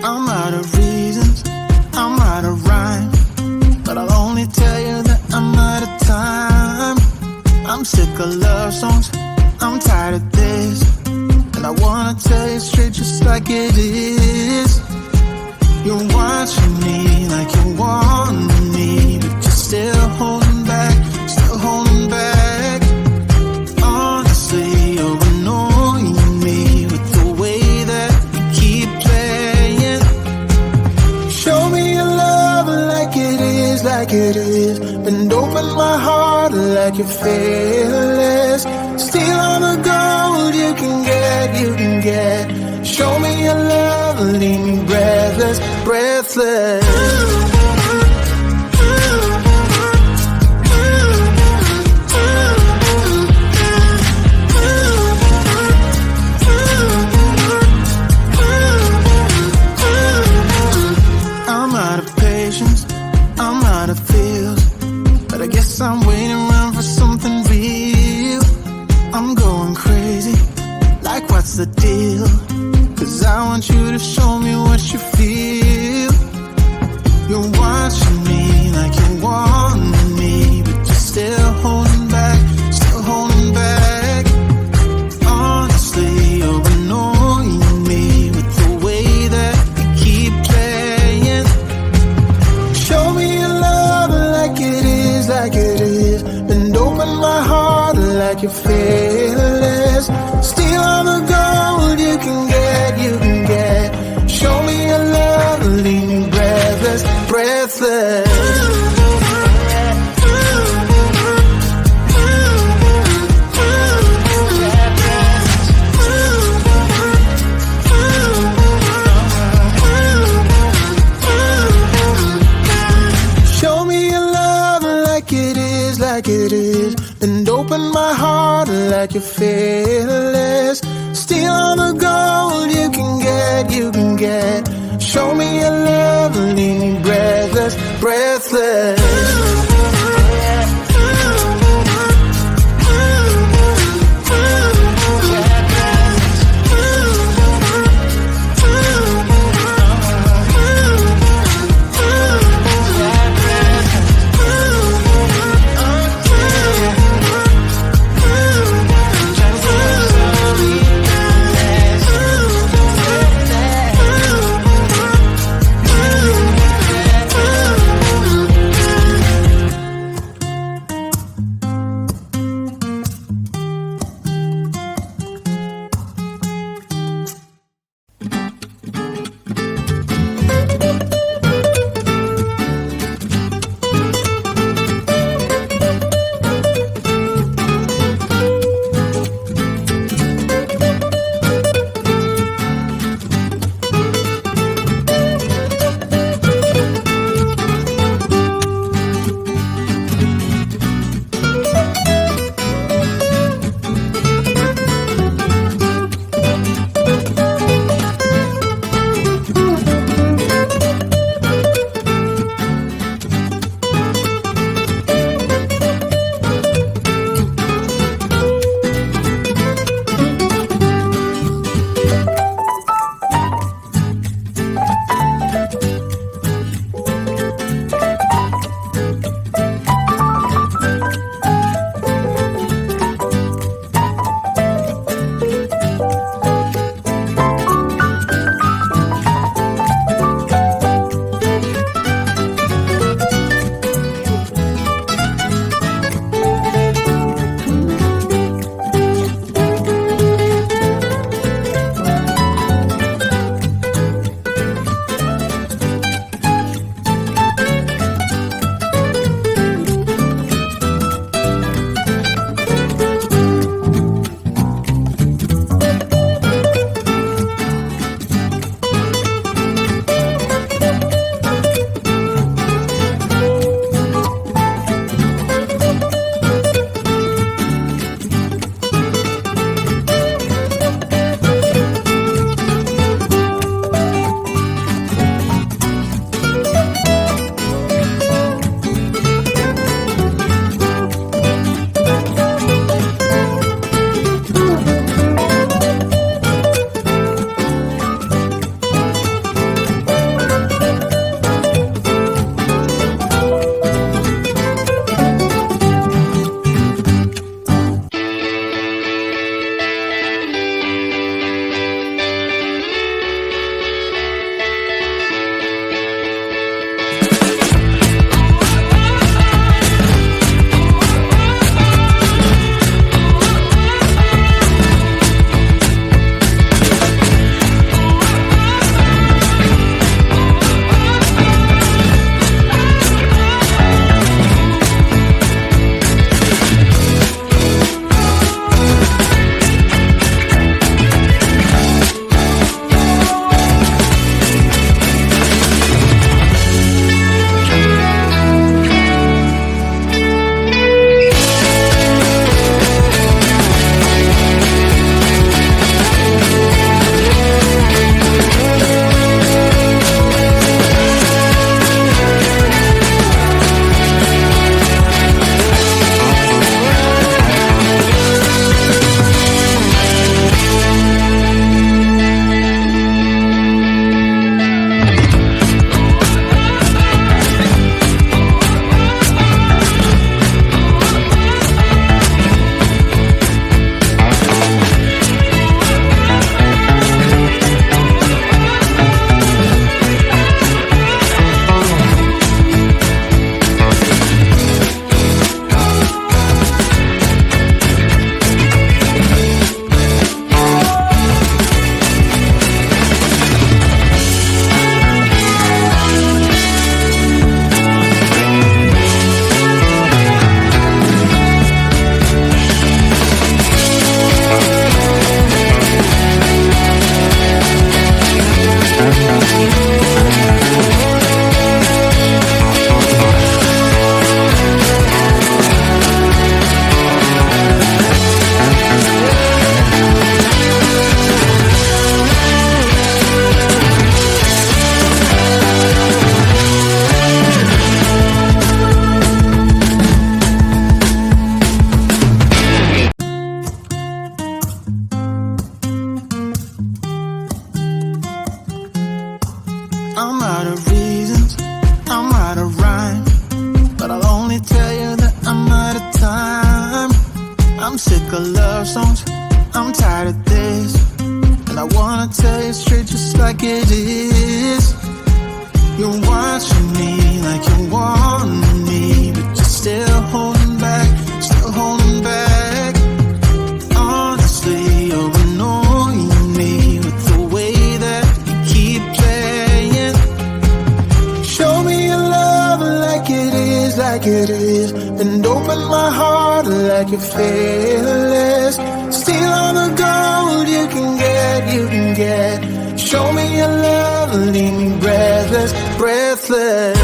I'm out of reasons, I'm out of rhyme, but I'll only tell you that I'm out of time. I'm sick of love songs, I'm tired of this, and I wanna tell you straight just like it is. You're watching me like you want me, but you're still holding back, still holding back. Honestly, you're annoying me with the way that you keep playing. Show me your love like it is, like it is. Bend open my heart like you're fearless. Steal all the gold you can get, you can get. Show me your love, leave me breathless, breathless. I'm out of patience, I'm out of feels, but I guess I'm waiting around for something real. I'm going crazy, like what's the deal? 'Cause I want you to show me what you feel. You're watching me like you want me, but you're still holding back, still holding back. Honestly, you're annoying me with the way that you keep playing. Show me your love like it is, like it is. Bend open my heart like you're fearless. Steal all the gold you can get, you can get. Show me your love, leave me breathless, breathless. Show me your love like it is, like it is. And open my heart like you're fearless. Steal all the gold you can get, you can get. Show me your love, leave me breathless, breathless. I'm sick of love songs, I'm tired of this, and I wanna tell you straight just like it is. You're watching me like you want me, but you're still holding back, still holding back. Honestly, you're annoying me with the way that you keep playing. Show me your love like it is, and open my heart like you're fearless. Steal all the gold you can get. Show me your love, leave me breathless, breathless.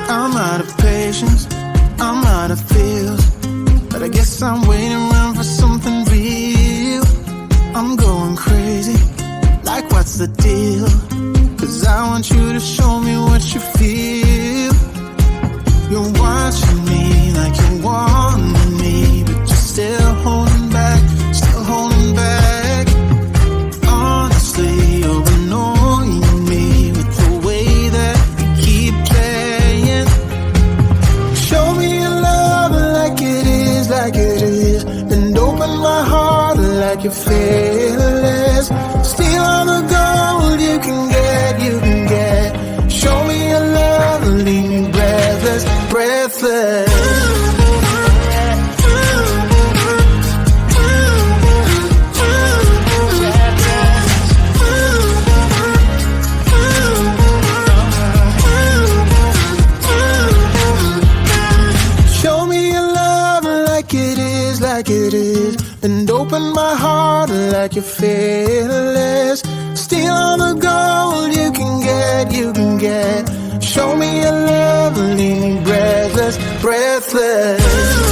I'm out of patience, I'm out of feels, but I guess I'm waiting around for something real. I'm going crazy, like what's the deal? 'Cause I want you to show me what you feel. You're watching me like you want me, but you're still holding back, still holding back. Honestly, you're annoying me with the way that you keep playing. Show me your love like it is, and open my heart like you're fearless. Steal all the gold you can get. Show me your love, leave me breathless, breathless. Show me your love like it is, and open my heart like you're fearless. Steal all the gold you can get. Show me your love, leave me breathless, breathless.